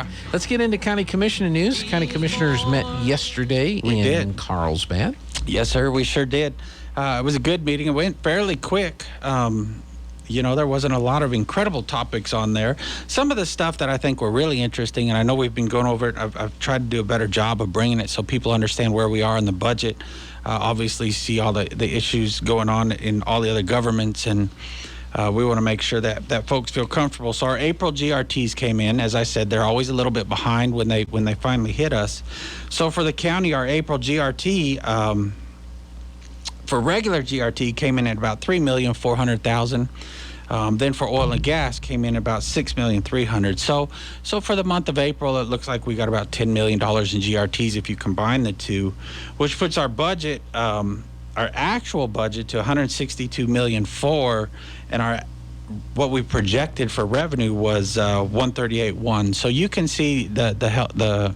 Yeah. Let's get into county commissioner news. County commissioners met yesterday in Carlsbad. Yes, sir. We sure did. It was a good meeting. It went fairly quick. There wasn't a lot of incredible topics on there. Some of the stuff that I think were really interesting, and I know we've been going over it, I've tried to do a better job of bringing it so people understand where we are in the budget. Obviously, see all the issues going on in all the other governments, and we want to make sure that folks feel comfortable. So our April GRTs came in. As I said, they're always a little bit behind when they finally hit us. So for the county, our April GRT, for regular GRT, came in at about $3,400,000. Then for oil and gas came in about $6,300,000. So for the month of April, it looks like we got about $10 million in GRTs if you combine the two, which puts our budget, our actual budget, to $162,400,000, and what we projected for revenue was $138,100. So you can see the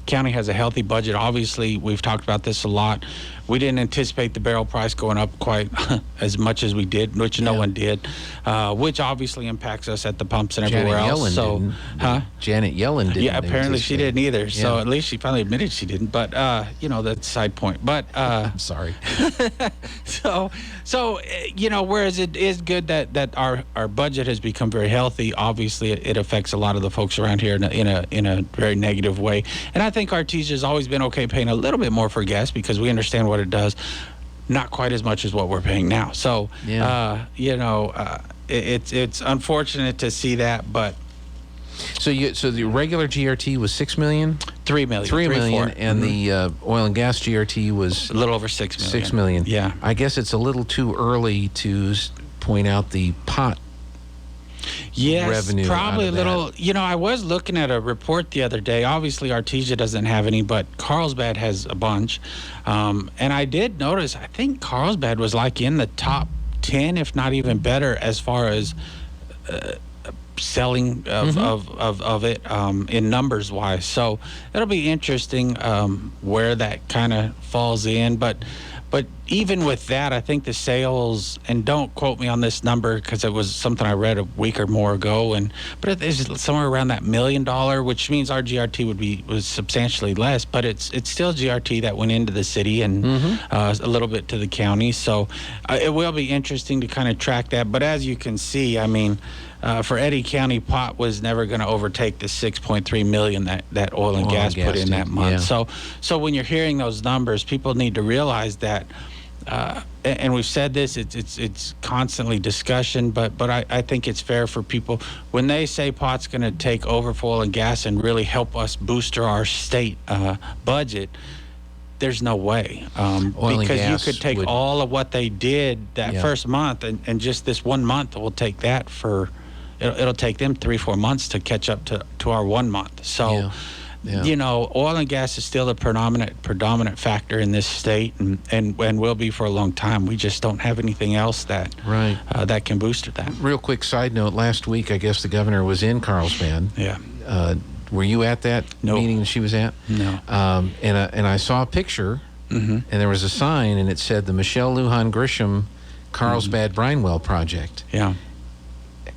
county has a healthy budget. Obviously, we've talked about this a lot. We didn't anticipate the barrel price going up quite as much as we did, which no one did, which obviously impacts us at the pumps and everywhere else. Janet Yellen didn't. Yeah, apparently she didn't either. Yeah. So at least she finally admitted she didn't. But that's a side point. But I'm sorry. Whereas it is good that our budget has become very healthy. Obviously, it affects a lot of the folks around here in a very negative way. And I think RT's has always been okay paying a little bit more for gas because we understand what it does. Not quite as much as what we're paying now. So, it's unfortunate to see that, but. So the regular GRT was $6 million? $3 million. $3 million, and the oil and gas GRT was a little over $6 million. $6 million. Yeah. I guess it's a little too early to point out the pot. Yes, revenue probably a little. I was looking at a report the other day. Obviously, Artesia doesn't have any, but Carlsbad has a bunch. And I did notice, I think Carlsbad was like in the top 10, if not even better, as far as selling of it in numbers wise. So it'll be interesting where that kind of falls in. But even with that, I think the sales, and don't quote me on this number because it was something I read a week or more ago, but it is somewhere around that $1 million, which means our GRT was substantially less, but it's still GRT that went into the city and a little bit to the county. So it will be interesting to kind of track that. But as you can see, I mean, for Eddy County, pot was never going to overtake the $6.3 million that oil and gas put in that month. Yeah. So when you're hearing those numbers, people need to realize that. And we've said this, it's constantly discussion, but I think it's fair for people when they say pot's going to take over for oil and gas and really help us booster our state budget. There's no way, because you could take all of what they did that first month and just this 1 month will take that for. It'll take them 3-4 months to catch up to our 1 month. So. Yeah. Oil and gas is still a predominant factor in this state and will be for a long time. We just don't have anything else that can boost that. Real quick side note, last week, I guess the governor was in Carlsbad. Yeah. Were you at that meeting she was at? No. And I saw a picture, and there was a sign, and it said the Michelle Lujan Grisham Carlsbad Brine Well Project. Yeah.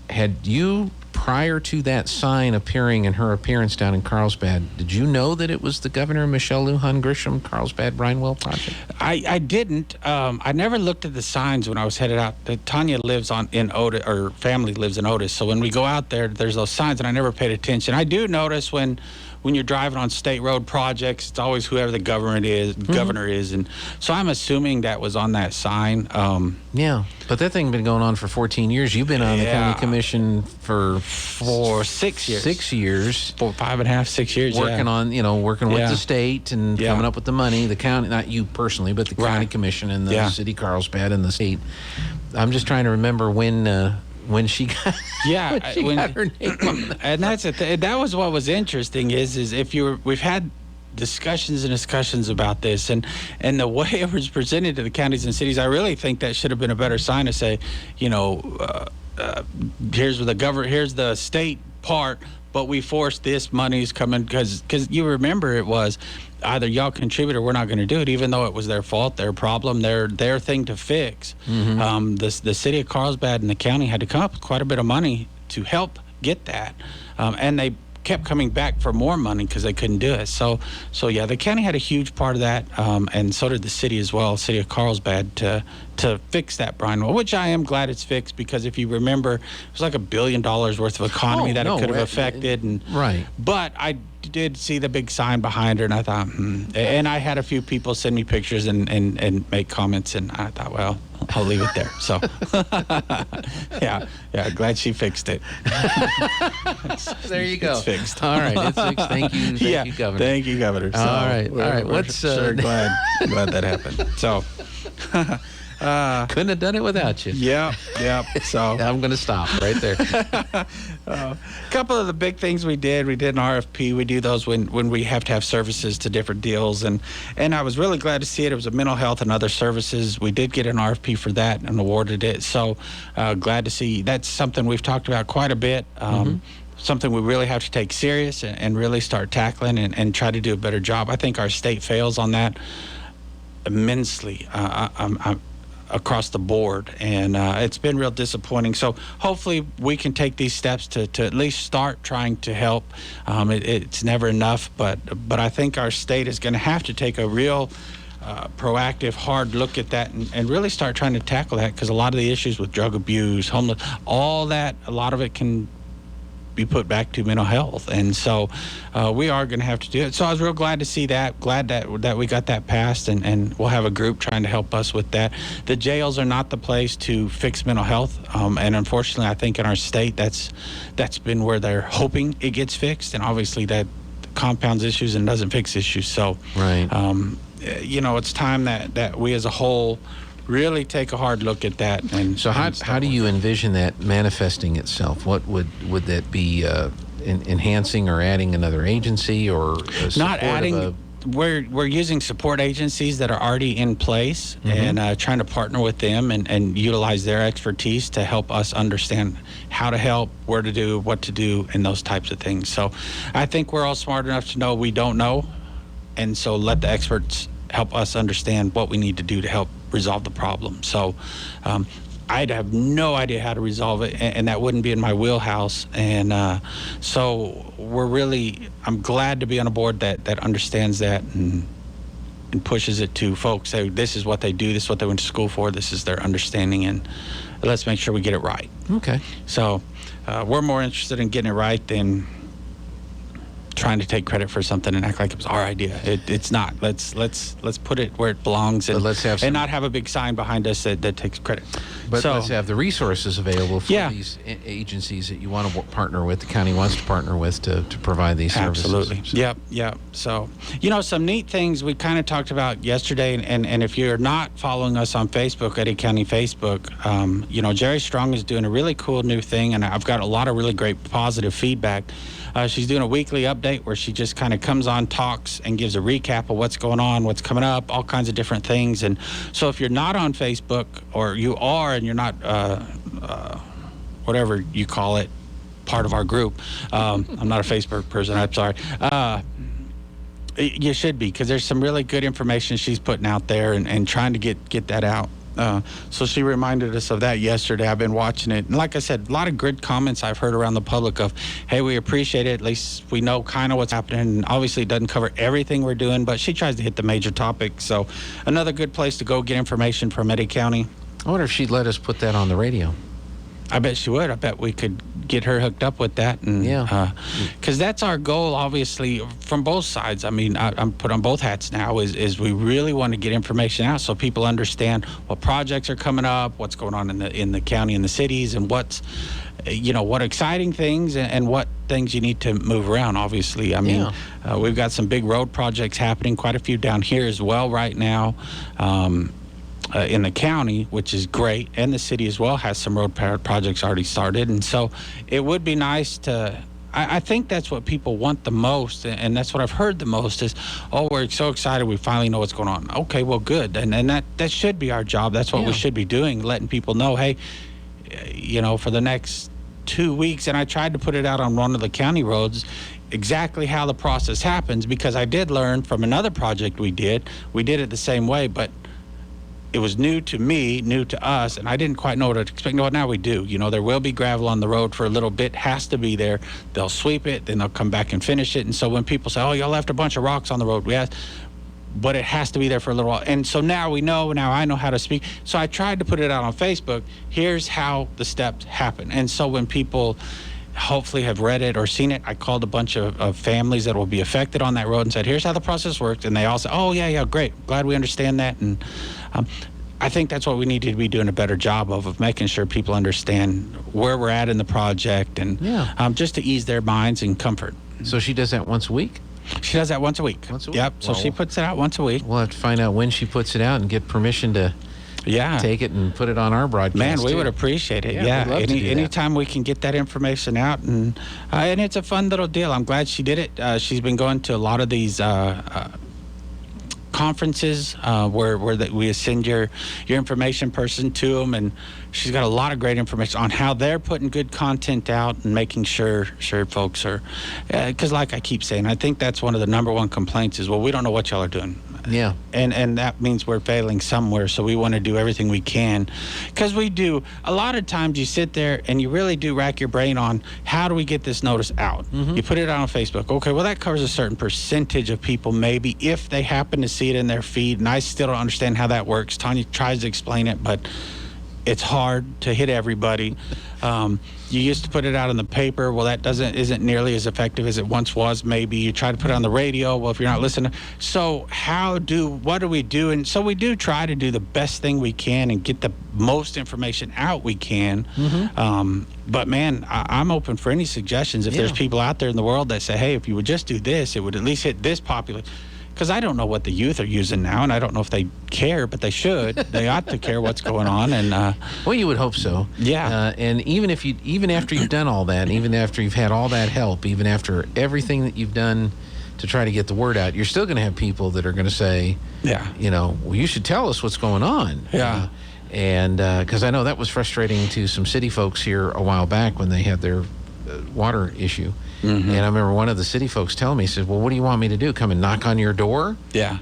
Had you, prior to that sign appearing in her appearance down in Carlsbad, did you know that it was the Governor Michelle Lujan Grisham Carlsbad Brine Well Project? I didn't. I never looked at the signs when I was headed out. Tanya lives in Otis, or family lives in Otis. So when we go out there, there's those signs, and I never paid attention. I do notice when you're driving on state road projects, it's always whoever the governor is, and so I'm assuming that was on that sign. Yeah, but that thing's been going on for 14 years. You've been on the county commission for 6 years. 6 years. 4, 5.5, 6 years. Working with the state and coming up with the money. The county, not you personally, but the county commission and the city Carlsbad and the state. I'm just trying to remember when she got her name on that. And that's that was what was interesting is if we've had discussions about this and the way it was presented to the counties and cities, I really think that should have been a better sign to say, here's the state part, but we forced this money's coming because you remember it was either y'all contribute or we're not going to do it, even though it was their fault, their problem, their thing to fix. The city of Carlsbad and the county had to come up with quite a bit of money to help get that, and they kept coming back for more money because they couldn't do it. So yeah, the county had a huge part of that, and so did the city as well, city of Carlsbad, to fix that brine well, which I am glad it's fixed, because if you remember, it was like $1 billion worth of economy it could have affected. And right. But I did see the big sign behind her, and I thought, and I had a few people send me pictures and make comments, and I thought, well, I'll leave it there. So, yeah, glad she fixed it. There you go. It's fixed. All right, it's fixed. Thank you, Governor. Thank you, Governor. So all right. What's sure glad that happened. So. Couldn't have done it without you. Yeah. So I'm going to stop right there. A couple of the big things we did an RFP. We do those when we have to have services to different deals, and I was really glad to see it. It was a mental health and other services. We did get an RFP for that and awarded it. So glad to see. That's something we've talked about quite a bit. Something we really have to take serious and really start tackling and try to do a better job. I think our state fails on that immensely. I'm across the board, and it's been real disappointing. So hopefully we can take these steps to at least start trying to help. It's never enough, but I think our state is going to have to take a real proactive, hard look at that and really start trying to tackle that, because a lot of the issues with drug abuse, homeless, all that, a lot of it can be put back to mental health, and so we are going to have to do it. So I was real glad to see that. Glad that we got that passed, and we'll have a group trying to help us with that. The jails are not the place to fix mental health, and unfortunately, I think in our state that's been where they're hoping it gets fixed, and obviously that compounds issues and doesn't fix issues. So, right. It's time that we as a whole really take a hard look at that. And so how do you envision that manifesting itself? What would that be, enhancing or adding another agency, or not adding? We're using support agencies that are already in place, and trying to partner with them and utilize their expertise to help us understand how to help, where to do, what to do, and those types of things. So I think we're all smart enough to know we don't know, and so let the experts help us understand what we need to do to help resolve the problem. So I'd have no idea how to resolve it, and that wouldn't be in my wheelhouse. And so I'm glad to be on a board that understands that and pushes it to folks. Say, this is what they do, this is what they went to school for, this is their understanding, and let's make sure we get it right. Okay. So we're more interested in getting it right than trying to take credit for something and act like it was our idea. It's not. Let's put it where it belongs, and and not have a big sign behind us that takes credit. But let's have the resources available for these agencies that you want to partner with, the county wants to partner with to provide these services. Absolutely. So. Yep. So, some neat things we kind of talked about yesterday, and if you're not following us on Facebook, Eddy County Facebook, Jerry Strong is doing a really cool new thing, and I've got a lot of really great positive feedback. She's doing a weekly update where she just kind of comes on, talks, and gives a recap of what's going on, what's coming up, all kinds of different things. And so if you're not on Facebook, or you are and you're not, whatever you call it, part of our group, I'm not a Facebook person, I'm sorry. You should be, because there's some really good information she's putting out there and trying to get that out. So she reminded us of that yesterday. I've been watching it. And like I said, a lot of good comments I've heard around the public of, hey, we appreciate it. At least we know kind of what's happening. And obviously it doesn't cover everything we're doing, but she tries to hit the major topics. So another good place to go get information from Eddy County. I wonder if she'd let us put that on the radio. I bet she would. I bet we could get her hooked up with that. And because that's our goal, obviously, from both sides. I mean, I'm put on both hats now, is we really want to get information out so people understand what projects are coming up, what's going on in the county and the cities, and what's, what exciting things and what things you need to move around, obviously. I mean, we've got some big road projects happening, quite a few down here as well right now. In the county, which is great, and the city as well has some road projects already started. And so it would be nice to, I think that's what people want the most, and that's what I've heard the most is, oh, we're so excited we finally know what's going on. Okay, well, good. And that should be our job. That's what we should be doing, letting people know, hey, for the next 2 weeks, and I tried to put it out on one of the county roads, exactly how the process happens, because I did learn from another project we did it the same way, but it was new to me, new to us, and I didn't quite know what to expect. No, now we do. There will be gravel on the road for a little bit, has to be there. They'll sweep it, then they'll come back and finish it. And so when people say, oh, y'all left a bunch of rocks on the road, but it has to be there for a little while. And so now we know, now I know how to speak. So I tried to put it out on Facebook. Here's how the steps happen. And so when people hopefully have read it or seen it, I called a bunch of families that will be affected on that road and said, here's how the process works. And they all said, oh, yeah, great. Glad we understand that. And I think that's what we need to be doing a better job of making sure people understand where we're at in the project and just to ease their minds and comfort. So she does that once a week? She does that once a week. Once a week? Yep. So she puts it out once a week. We'll have to find out when she puts it out and get permission to take it and put it on our broadcast. Man, we would appreciate it. Yeah. Anytime we can get that information out, and it's a fun little deal. I'm glad she did it. She's been going to a lot of these conferences where we send your information person to them, and she's got a lot of great information on how they're putting good content out and making sure folks are, because like I keep saying, I think that's one of the number one complaints is, well, we don't know what y'all are doing. Yeah. And that means we're failing somewhere, so we want to do everything we can. Because we do, a lot of times you sit there and you really do rack your brain on, how do we get this notice out? Mm-hmm. You put it out on Facebook. Okay, well, that covers a certain percentage of people, maybe, if they happen to see it in their feed. And I still don't understand how that works. Tanya tries to explain it, but it's hard to hit everybody. You used to put it out in the paper. Well, that isn't nearly as effective as it once was. Maybe you try to put it on the radio. Well, if you're not listening, so what do we do? And so we do try to do the best thing we can and get the most information out we can. Mm-hmm. But man, I'm open for any suggestions. If there's people out there in the world that say, hey, if you would just do this, it would at least hit this population. Because I don't know what the youth are using now, and I don't know if they care, but they should. They ought to care what's going on. And well, you would hope so. Yeah. And even after you've done all that, even after you've had all that help, even after everything that you've done to try to get the word out, you're still going to have people that are going to say, well, you should tell us what's going on. Yeah. And because I know that was frustrating to some city folks here a while back when they had their water issue. Mm-hmm. And I remember one of the city folks telling me, he said, well, what do you want me to do? Come and knock on your door? Yeah.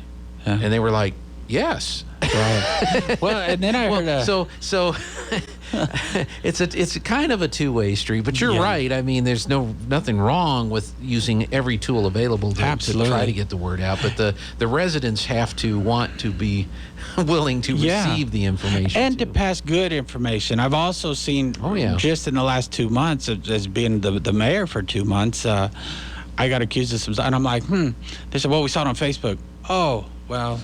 And they were like, yes. Right. Well, and then I heard so it's a kind of a two-way street, but you're right. I mean, there's nothing wrong with using every tool available to try to get the word out, but the residents have to want to be willing to receive the information and to pass good information. I've also seen just in the last 2 months, as being the mayor for 2 months, I got accused of some, and I'm like, They said, well, we saw it on Facebook. Oh, well,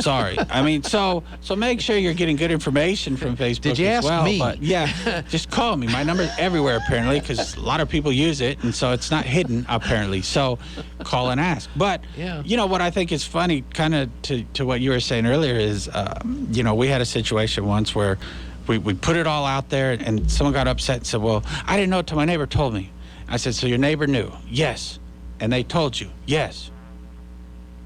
sorry. I mean, so make sure you're getting good information from Facebook. Did you ask me? But just call me. My number's everywhere apparently, because a lot of people use it, and so it's not hidden apparently. So call and ask. But what I think is funny, kind of to what you were saying earlier, is we had a situation once where we put it all out there, and someone got upset and said, well, I didn't know it till my neighbor told me. I said, so your neighbor knew? Yes. And they told you? Yes.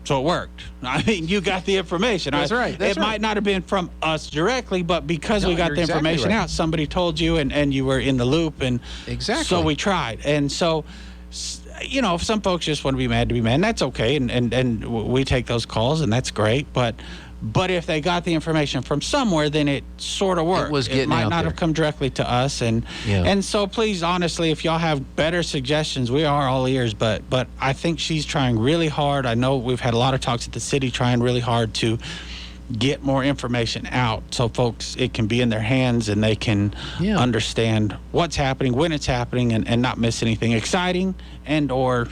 So it worked. I mean, you got the information. That's right. It might not have been from us directly, but because we got the information out, somebody told you, and you were in the loop, and so we tried. And so, if some folks just want to be mad, that's okay, and we take those calls, and that's great. But if they got the information from somewhere, then it sort of worked. It might not have come directly to us. And so please, honestly, if y'all have better suggestions, we are all ears. But I think she's trying really hard. I know we've had a lot of talks at the city trying really hard to get more information out so folks, it can be in their hands and they can understand what's happening, when it's happening, and not miss anything exciting or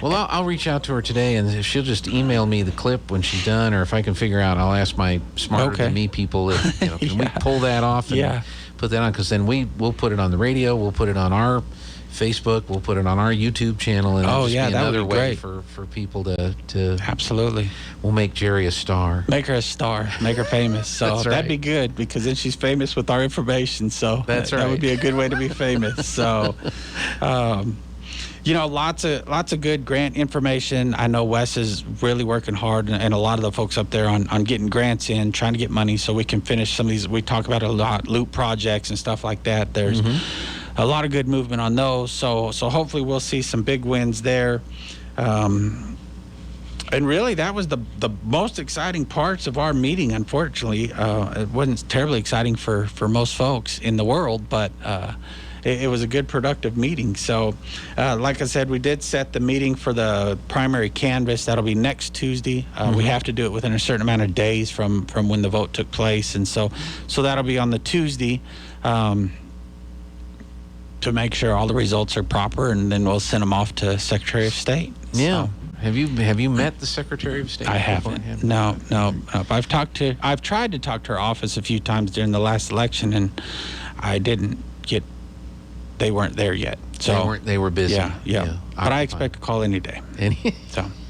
well, I'll reach out to her today, and if she'll just email me the clip when she's done, or if I can figure out, I'll ask my smarter than me people if can we pull that off and put that on, because then we'll put it on the radio, we'll put it on our Facebook, we'll put it on our YouTube channel, and it'll just be another way for people to absolutely. We'll make Jerry a star. Make her a star. Make her famous. So that'd be good, because then she's famous with our information. So that would be a good way to be famous. So. Lots of good grant information. I know Wes is really working hard, and a lot of the folks up there on getting grants in, trying to get money so we can finish some of these. We talk about a lot, loop projects and stuff like that. There's a lot of good movement on those. So hopefully we'll see some big wins there. And really, that was the most exciting parts of our meeting. Unfortunately, it wasn't terribly exciting for most folks in the world, but it was a good, productive meeting. So, like I said, we did set the meeting for the primary canvass. That'll be next Tuesday. We have to do it within a certain amount of days from when the vote took place, and so that'll be on the Tuesday. To make sure all the results are proper, and then we'll send them off to Secretary of State. Yeah. So, have you met the Secretary of State? I haven't. No. I've tried to talk to her office a few times during the last election, and I didn't get. They weren't there yet. So they were busy. Yeah. But I expect a call any day. Any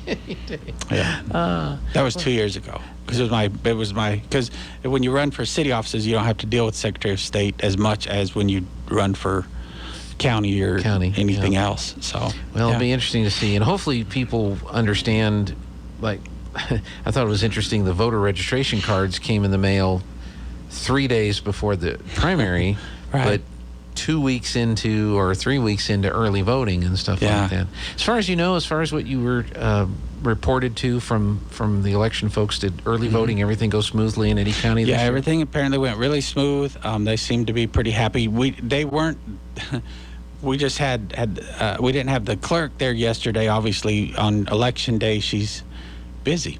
day. Yeah. That was 2 years ago. Because because when you run for city offices, you don't have to deal with Secretary of State as much as when you run for county or anything else. So it'll be interesting to see, and hopefully people understand. Like, I thought it was interesting, the voter registration cards came in the mail 3 days before the primary, but 2 weeks into or 3 weeks into early voting and stuff like that. As far as you know, as far as what you were reported to from the election folks, did early voting, everything go smoothly in Eddy County this year? Everything apparently went really smooth. They seemed to be pretty happy. They weren't we just had we didn't have the clerk there yesterday. Obviously, on election day, she's busy,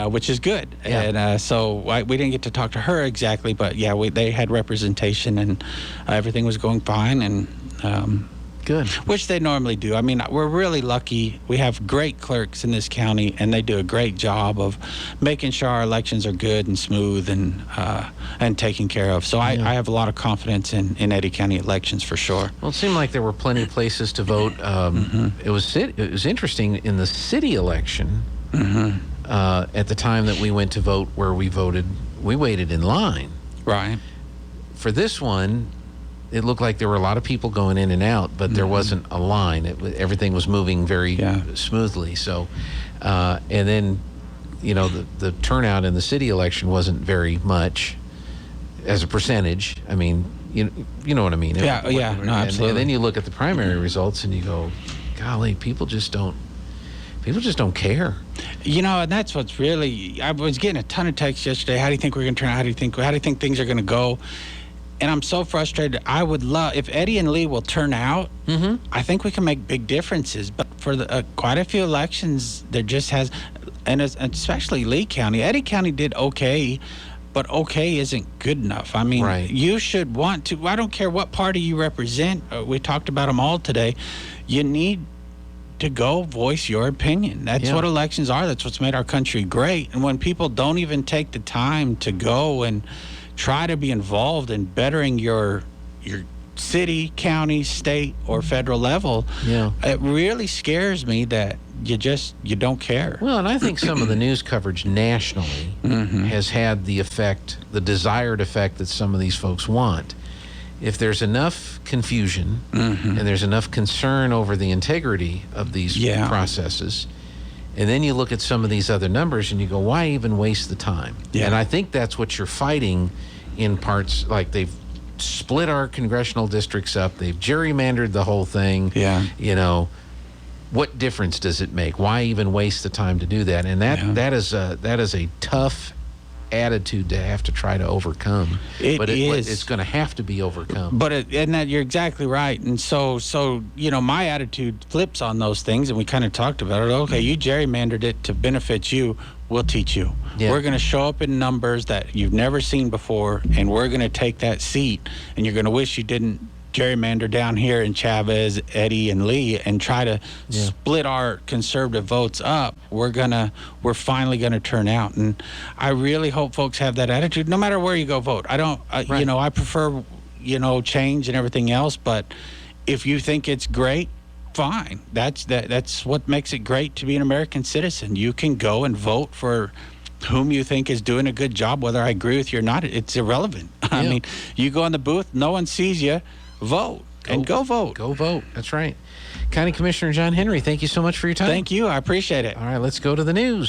which is good. And so we didn't get to talk to her exactly, but they had representation, and everything was going fine, and good. Which they normally do. I mean, we're really lucky. We have great clerks in this county, and they do a great job of making sure our elections are good and smooth and taken care of. So I have a lot of confidence in Eddy County elections for sure. Well, it seemed like there were plenty of places to vote. It was interesting in the city election. At the time that we went to vote, where we voted, we waited in line. Right. For this one, it looked like there were a lot of people going in and out, but there wasn't a line. Everything was moving very smoothly. So, and then, the turnout in the city election wasn't very much as a percentage. I mean, you know what I mean? No, absolutely. And then you look at the primary results and you go, golly, people just don't care. And that's what's really. I was getting a ton of texts yesterday. How do you think we're going to turn out? How do you think things are going to go? And I'm so frustrated. I would love if Eddy and Lee will turn out. I think we can make big differences. But for quite a few elections, there just has, and especially Lee County. Eddy County did okay, but okay isn't good enough. I mean, you should want to. I don't care what party you represent. We talked about them all today. You need to go voice your opinion. That's what elections are. That's what's made our country great. And when people don't even take the time to go and try to be involved in bettering your city, county, state, or federal level, it really scares me that you don't care. Well, and I think some of the news coverage nationally has had the desired effect that some of these folks want. If there's enough confusion and there's enough concern over the integrity of these processes, and then you look at some of these other numbers and you go, why even waste the time? And I think that's what you're fighting in parts. Like, they've split our congressional districts up. They've gerrymandered the whole thing. What difference does it make? Why even waste the time to do that? And that is a tough attitude to have to try to overcome. It's going to have to be overcome. And that you're exactly right. And so my attitude flips on those things, and we kind of talked about it. Okay, you gerrymandered it to benefit you. We'll teach you. We're going to show up in numbers that you've never seen before, and we're going to take that seat, and you're going to wish you didn't gerrymander down here in Chavez, Eddy, and Lee, and try to split our conservative votes up. We're finally gonna turn out, and I really hope folks have that attitude, no matter where you go vote. I prefer change and everything else, but if you think it's great, fine. That's what makes it great to be an American citizen. You can go and vote for whom you think is doing a good job, whether I agree with you or not. It's irrelevant. I mean, you go in the booth, no one sees you. Vote. Go vote. Go vote. That's right. County Commissioner John Henry, thank you so much for your time. Thank you. I appreciate it. All right, let's go to the news.